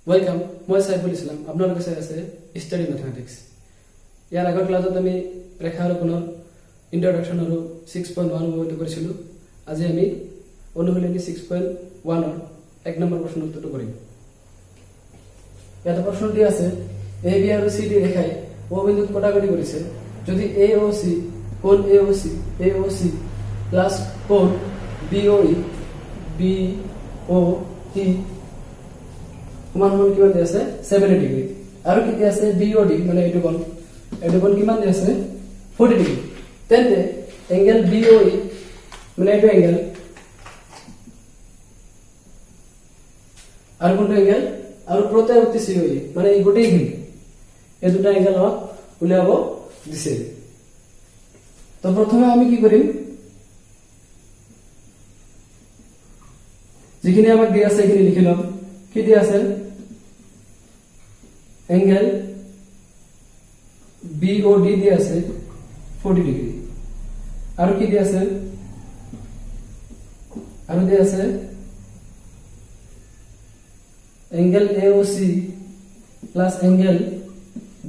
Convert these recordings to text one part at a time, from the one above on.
Welcome, মই সাইফুল ইসলাম। আপোনালোকে চাই আছে ষ্টাডি মেথমেটিক্স। ইয়াৰ আগৰ ক্লাছত আমি ৰেখাৰোপণৰ ইন্ট্ৰডাকশ্যন আৰু 6.1 উপলব্ধ কৰিছিলোঁ। আজি আমি অনুশীলনী 6.1ৰ 1 নম্বৰ প্ৰশ্নৰ উত্তৰটো কৰিম। ইয়াত প্ৰশ্নটি আছে এ বি আৰু চি ডি ৰেখাই ও বিন্দুত কটাকটি কৰিছে। যদি এ ও চি কোণ এ ও চি প্লাস কোণ বি ও ই সমান সমান কিমান দি আছে 70 ডিগ্ৰী আৰু কি দি আছে বিওডি মানে এইটো কোণ কিমান দি আছে 40 ডিগ্ৰী। তেন্তে এংগেল বিওই মানে এইটো এংগেল আৰু কোনটো এংগেল আৰু প্ৰত্যয়বৰ্তী সিওই মানে এই গোটেইখিনি এই দুটা এংগেল আমাক উলিয়াব দিছে। তো প্ৰথমে আমি কি কৰিম, যিখিনি আমাক দিয়া আছে সেইখিনি লিখি লম। কি দিয়া আছে এংগেল বিওডি দিয়া আছে 40 ডিগ্ৰী আৰু কি দিয়া আছে আৰু দিয়া আছে angle AOC plus angle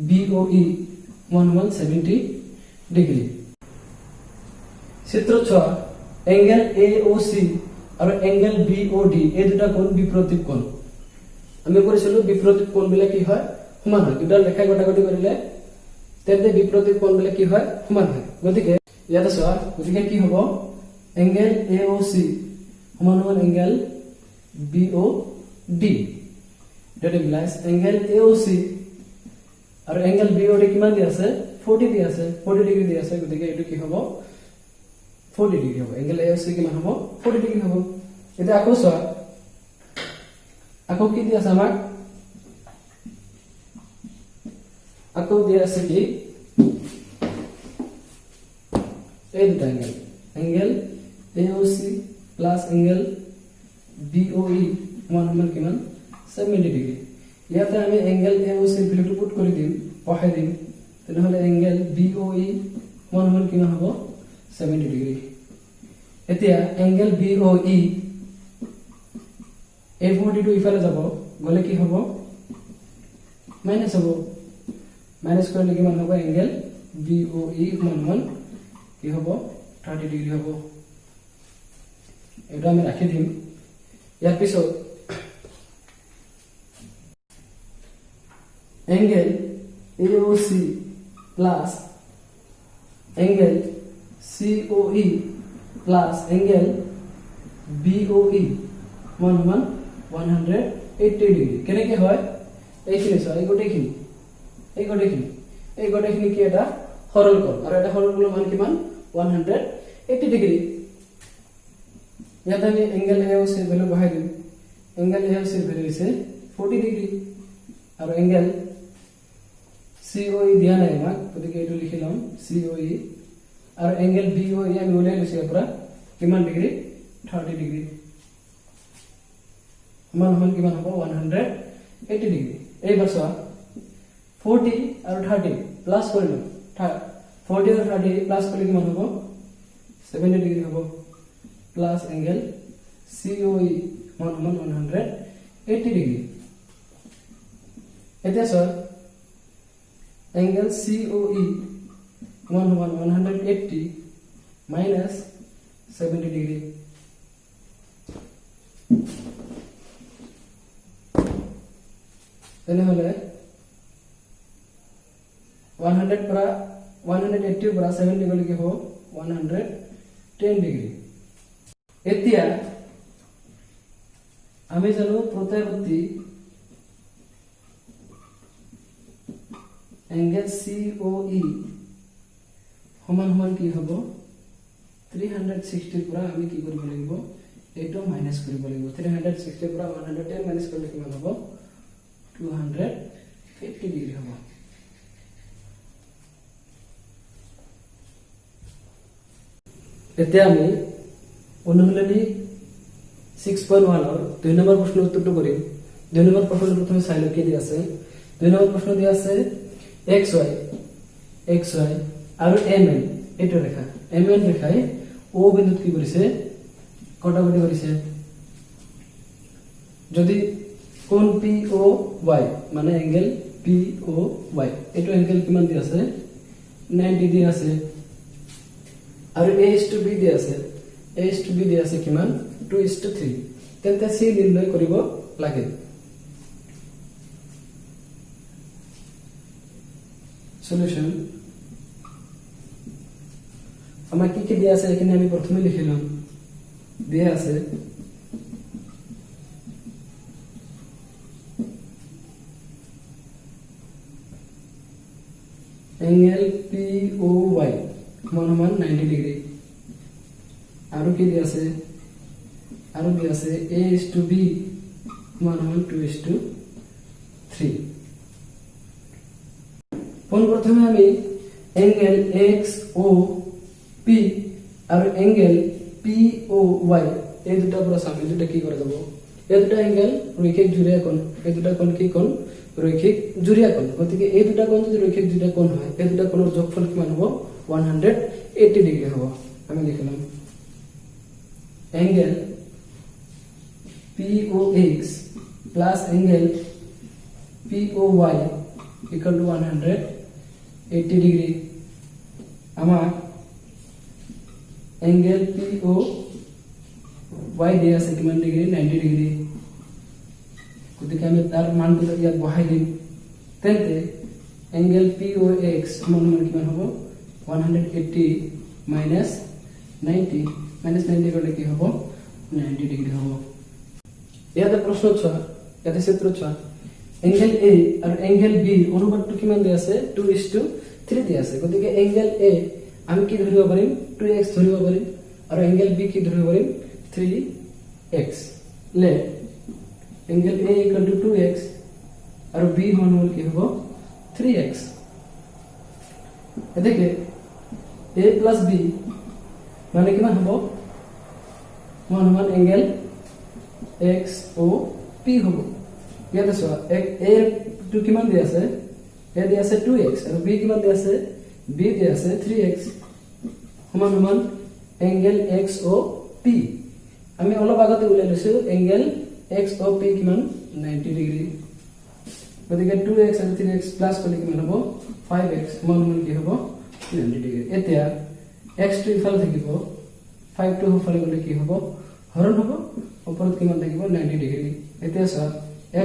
বিওই 170 degree. চিত্ৰ 6 এংগেল এওসি আৰু এংগেল বিওডি এই দুটা কোণ বিপৰীত কোণ। আমি কৰিছিলো বিপৰীত কোণ বিলাক কি হয় সমান হয়। দুটা ৰেখাই কটাকটি কৰিলে তেন্তে বিপৰীত কোণ বিলাক কি হয় সমান হয়। গতিকে ইয়াতে চোৱা, গতিকে কি হ'ব এংগেল এওসি সমান সমান এংগেল বিওডি। এটা মিলাইছ এংগেল এওসি আৰু এংগেল বিওডি কিমান দি আছে 40 দি আছে 40 ডিগ্ৰী দি আছে। গতিকে এইটো কি হ'ব 40 ডিগ্ৰী হ'ব। এংগেল এওসি কিমান হ'ব 40 ডিগ্ৰী হ'ব। এতিয়া আকৌ চোৱা, আকৌ কি দি আছে আমাক আকৌ দিয়া আছে কি এই দুটা angle AOC plus angle BOE সমান কিমান 70 ডিগ্ৰী। ইয়াতে আমি এংগেল এওসি ভ্যালুটো পুট কৰি দিম, পঢ়াই দিম। তেনেহলে এংগেল বিওই সমান কিমান হ'ব 70 ডিগ্ৰী। এতিয়া এংগেল বিওই এই 42 ইফালে যাব, গলে কি হ'ব মাইনাস হ'ব। মাইনাস কৰিলে কিমান হ'ব এংগেল বিওই সমান কি হ'ব 30 ডিগ্ৰী হ'ব। এটা আমি ৰাখি দিম। ইয়াৰ পিছত angle AOC plus angle COE plus angle BOE সমান 180 ডিগ্ৰী। কেনেকে হয় এইখিনি চোৱা, এই গোটেইখিনি কি এটা সৰল কোণ আৰু এটা সৰল কোণৰ মান কিমান 180 ডিগ্ৰী। ইয়াত আমি এংগেল এওসি ভ্যালু বহাই দিম। এংগেল এওসি ভ্যালু হৈছে 40 ডিগ্ৰী আৰু এংগেল সিওই দিয়া নাই আমাক, গতিকে এইটো লিখি লম সিওই আৰু এংগেল বিওই আমি উলাই লৈছো ইয়াৰ পৰা কিমান ডিগ্ৰী 30 ডিগ্ৰী সমান কিমান হ'ব 180 ডিগ্ৰী। এইবাৰ চোৱা 40 আৰু 30 প্লাস কৰিলো 40 আৰু 30 প্লাস কৰিলে কিমান হ'ব 70 ডিগ্ৰী হ'ব প্লাস এংগেল সিওই সমান 180 ডিগ্ৰী। এতিয়া চোৱা এংগেল সিওই সমান 180 মাইনাস 70 ডিগ্ৰী। তেনেহলে 180 পৰা 70 গলে কি হ'ব 110 ডিগ্ৰী। এতিয়া আমি জানো প্ৰত্যয়বৰ্তী এংগেল সিওই সমান কি হ'ব 360 পৰা আমি কি কৰিব লাগিব এইটো মাইনাস কৰিব লাগিব। 360 পৰা 110 মাইনাস কৰিলে কিমান হ'ব 250 ডিগ্ৰী হ'ব। এতিয়া আমি অনুশীলনী 6.1ৰ 2 নম্বৰ প্ৰশ্নৰ উত্তৰটো কৰিম। 2 নম্বৰ প্ৰশ্নটো প্ৰথমে চাই লওঁ কি দিয়া আছে। 2 নম্বৰ প্ৰশ্ন দিয়া আছে xy আৰু mn এইটো ৰেখা mn ৰেখাই ও বিন্দুত কি কৰিছে কটাকটি কৰিছে। যদি কোণ পি ও ওয়াই মানে এংগেল পি ও ওয়াই এইটো এংগেল কিমান দি আছে 90 দি আছে আৰু a is to b দি আছে a is to b দি আছে কিমান 2:3 তেন্তে c নিৰ্ণয় কৰিব লাগে সলিউশন আমাৰ কি দিয়া আছে এখানে আমি প্ৰথমে লিখিলাম দিয়া আছে एंगल POY मान 90 डिग्री आरो কি দিয়া আছে आरो দিয়া আছে A is to B मान 2:3 কোন প্রথমে আমি एंगल XOP আর एंगल POY এই দুটা পুরো সামনে দুটা কি করে দেব এই দুটা एंगल রৈখিক জুড়িয়া কোণ এই দুটা কোণ কি কোণ রৈখিক জুড়িয়া কোণ গতিকে এই দুটা কোণ যদি রৈখিক জুড়িয়া কোণ হয় এই দুটা কোণের যোগফল কিমান হবে 180 ডিগ্রি হবে আমি লিখলাম angle POX plus angle POY equal to 180 degree আমার एंगल POY দিয়া আছে কিমান ডিগ্রি 90 ডিগ্রি গতিকে আমি তার মানগুলো ইয়াত বহাই দিম তেন্তে एंगल POX মান কিমান হবে 180 minus 90 করলে কি হবে 90 ডিগ্রি হবে ইয়াতে প্রশ্ন ছ ইয়াতে চিত্র ছ एंगल A আর एंगल B অনুপাতটো কিমান দিয়া আছে 2:3 দিয়া আছে গতিকে एंगल A আমি কি ধৰিব পাৰিম 2x ধৰিব পাৰিম আৰু एंगल B কি ধৰিব পাৰিম 3x let angle A equal to 2x আৰু B মান হ'ল কি হ'ব 3x এদিকে A plus B মানে কিমান হ'ব মান एंगल XOP হ'ব ইয়াতে চোৱা A টো কিমান দি আছে A দি আছে 2x আৰু B কিমান দি আছে B দি আছে 3x সমান एंगल XOP আমি অলপ আগতে উলাই লৈছো एंगल XOP কিমান 90 ডিগ্ৰী গতিকে 2x আৰু 3x প্লাস কৰিলে কিমান হ'ব 5x সমান কি হ'ব 90 ডিগ্ৰী এতিয়া x টো ইফালে থাকিব 5 টো ইফালে গলে কি হ'ব হৰণ হ'ব ওপৰত কিমান থাকিব 90 ডিগ্ৰী এতিয়া চোৱা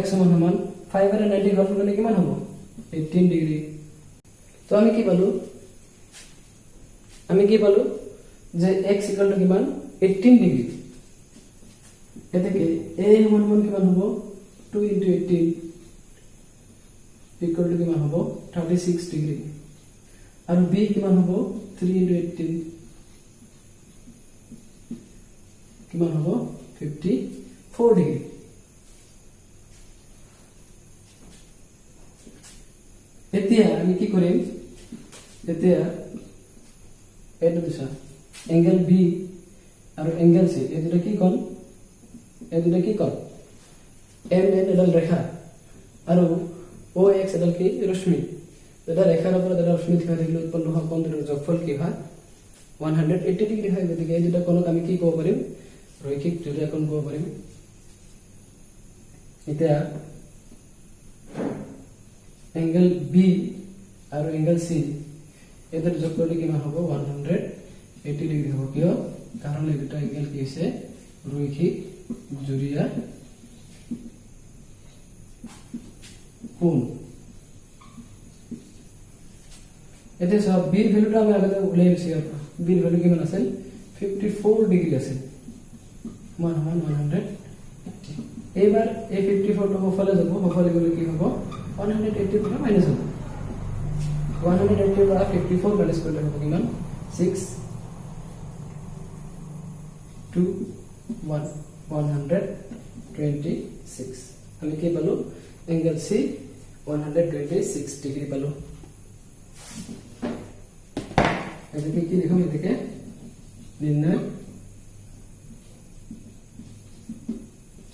x সমান 5 আৰু 90 হৰণ কৰিলে কিমান হ'ব 18 ডিগ্ৰী তো আমি কি পালো যে x ইকুয়াল টু কিমান 18 ডিগ্ৰী এতেকে a সমান কিমান হ'ব 2 * 18 ইকুয়াল টু কিমান হ'ব 36 ডিগ্ৰী আৰু b কিমান হ'ব 3 * 18 কিমান হ'ব 54 ডিগ্ৰী এতিয়া আমি কি কৰিম এতিয়া এইটো দিছা एंगल B আৰু एंगल C এই দুটা কি কোণ MN এডাল ৰেখা আৰু OX এডাল কি ৰশ্মি এটা ৰেখাৰ ওপৰত এটা ৰশ্মি থিয় থাকিলে উৎপন্ন হোৱা কোণ দুটাৰ যোগফল কি হয় 180 ডিগ্ৰী হয় গতিকে এই দুটা কোণক আমি কি ক'ব পাৰিম ৰৈখিক জুড়িয়া কোণ ক'ব পাৰিম এতিয়া एंगल B আৰু एंगल C এদেৰ যোগ কৰলে কিমান হ'ব 180 ডিগ্ৰী হ'ব কিয় কাৰণ এই দুটা এংগেল কি হৈছে রৈখিক জুড়িয়া কোণ এতে সব b এর ভ্যালুটা আমি আগে উলাই দিছি b এর ভ্যালু কিমান আছিল 54 ডিগ্ৰী আছিল 180 এবাৰ এই 54 টো হফালে যাব হফালে গলে কি হ'ব 180 পৰা মাইনাস হ'ব 180 পৰা 54 মাইনাস করলে হবে কিমান 6 2 1 126 আমি কি পালো एंगल C 126 ডিগ্রি পালো এদিকে কি লিখো এদিকে নির্ণয়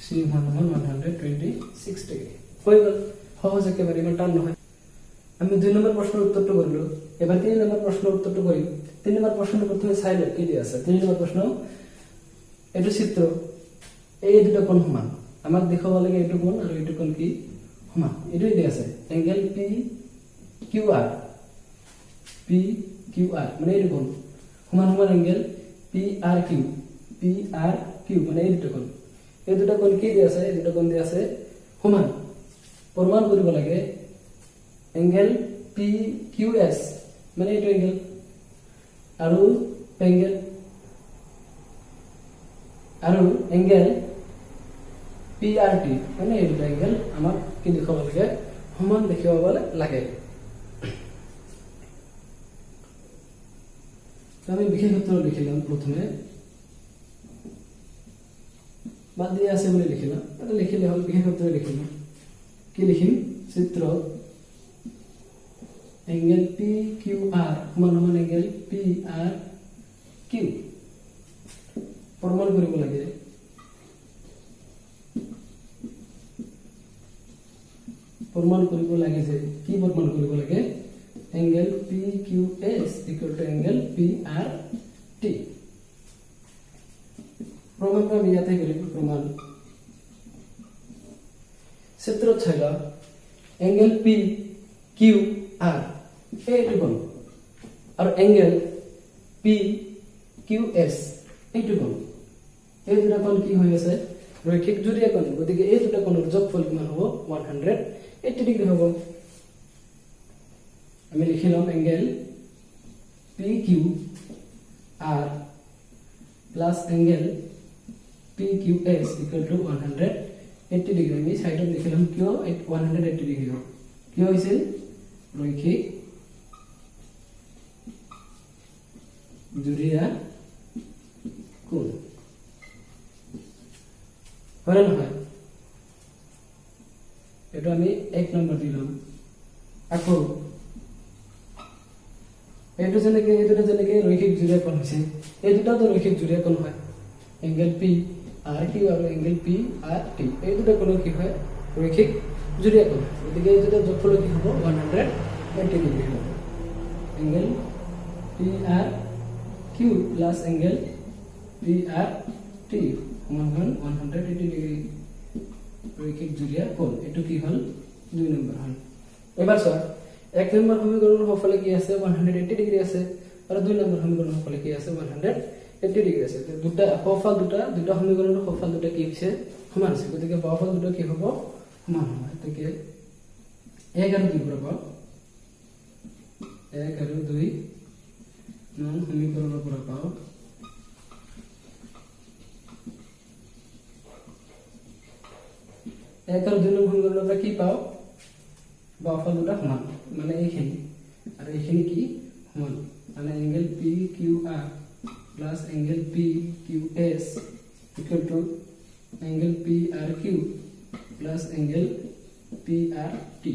C মান 126 ডিগ্রি হয়ে গেল সহজ একেবারে ইমান টান নহয় আমি 2 নম্বর প্রশ্নের উত্তরটা করলো এবার 3 নম্বর প্রশ্নের উত্তরটা করি 3 নম্বর প্রশ্নের প্রথমে সাইড কি দিয়া আছে 3 নম্বর প্রশ্ন এটা চিত্র এই দুটো কোণ সমান আমাক দেখাব লাগে এইটো কোণ আৰু এইটো কোণ কি সমান এইটো দি আছে এংগেল পি কিউ আৰ মানে এইটো কোণ সমান সমান এংগেল পি আৰ কিউ মানে এই দুটা কোণ কি দি আছে এই দুটা কোণ দি আছে সমান প্ৰমাণ কৰিব লাগে এংগেল পি কিউ এছ মানে এইটো এংগেল আৰু এংগেল পি আৰ টি মানে এই দুটা এংগেল আমাক কি দেখাব লাগে সমান দেখাব লাগে আমি বিশেষ সূত্র লিখিলাম প্রথমে বাদ দিয়ে আছে বলে লিখিলাম এটা লিখিলে হল বিশেষ সূত্র লিখিলাম কি লিখিম চিত্র এঙ্গেল পি কিউ আর সমান সমান এঙ্গেল পি আর কিউ প্রমাণ কৰিব লাগে যে কি প্ৰমাণ কৰিব লাগে angle P Q S equal to angle P R T প্রমাণটা আমি ইয়াতে করিম প্রমাণ চিত্র 6 এঙ্গেল পি কিউ আর এইটো কোণ আৰু এঙ্গেল পি কিউ এস এইটো কোণ এই দুটা কোণ কি হৈ আছে রৈখিক জুড়িয়া কোণ গতিকে এই দুটা কোণৰ যোগফল কিমান হ'ব 180 ডিগ্ৰী হ'ব আমি লিখিলাম angle P Q R plus angle P Q S equal to 180 degree আমি সাইডত লিখিলাম কিয় 180 ডিগ্ৰী হ'ব কি হৈছিল ৰৈখিক জুড়িয়া কোণ হয় নহয় এটা আমি 1 নম্বৰ দিলাম আকৌ এইটো যেনেকে রৈখিক জুড়িয়া কোণ হৈছে এই দুটা তো রৈখিক জুড়িয়া কোণ হয় এঙ্গেল পি আর কিউ আৰু এঙ্গেল পি আর টি এই দুটা কোণ কি হয় রৈখিক জুড়িয়া কোণ গতিকে এই দুটা যোগফল কি হ'ব 180 ডিগ্ৰী হ'ব angle P R Q plus angle P R T সমান 180 ডিগ্ৰী ৰৈখিক জুড়িয়া কোণ এটো কি হল 2 নম্বৰ হল এবাৰ চোৱা 1 নম্বৰ সমীকৰণৰ সফলে কি আছে 180 ডিগ্ৰী আছে আৰু 2 নম্বৰ সমীকৰণৰ সফলে কি আছে 180 ডিগ্ৰী আছে দুটা সফল দুটা সমীকৰণৰ সফল দুটা কি হৈছে সমান আছে গতিকে বাওফল দুটা কি হ'ব সমান হ'ব গতিকে 1 আৰু 2 পৰা 1 আৰু 2 নং সমীকৰণৰ পৰা পাও 1 আৰু 2 নং সমীকৰণৰ পৰা কি পাও বাওফল দুটা সমান মানে এইখিনি আৰু এইখিনি কি সমান মানে angle P Q R plus angle P Q S equal to angle P R Q plus angle P R T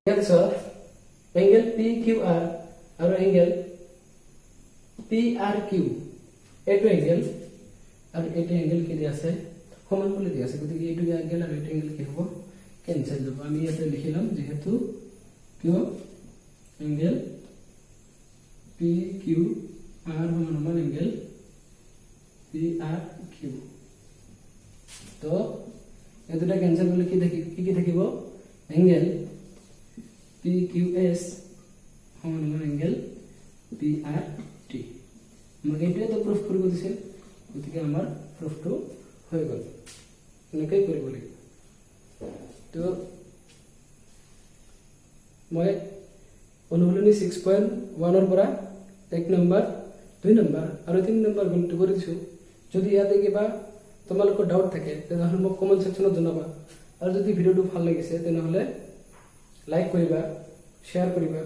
ইয়াত এঙ্গেল পি কিউ আর আৰু এঙ্গেল পি আৰ কিউ এইটো এঙ্গেল আৰু এইটো এঙ্গেল কি দি আছে সমান বুলি দি আছে গতিকে এইটো এঙ্গেল আৰু এইটো এঙ্গেল কি হ'ব कैंसिल जब আমি ইয়াতে লিখিলাম যেহেতু কিউ এঙ্গেল পি কিউ আর সমান এঙ্গেল পি আর কিউ তো এই দুটা ক্যান্সেল হলে কি থাকিব এঙ্গেল পি কিউ এস সমান এঙ্গেল পি আর টি আমাক এইটোৱে তো প্ৰুফ কৰিব দিছে গতিকে আমাৰ প্ৰুফটো হৈ গ'ল এনেকৈ কৰিব লাগিব তো মই অনুশীলনী 6.1 ৰ পৰা 1 নম্বৰ 2 নম্বৰ আৰু 3 নম্বৰ গণিত কৰি দিছো যদি ইয়াতে কিবা তোমালোকৰ ডাউট থাকে তেনেহলে মোক কমেন্ট সেকশনত জনাবা আৰু যদি ভিডিওটো ভাল লাগিছে তেনেহলে লাইক কৰিবা শেয়াৰ কৰিবা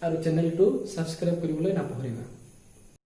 আৰু চেনেলটো সাবস্ক্ৰাইব কৰিবলৈ নাপাহৰিবা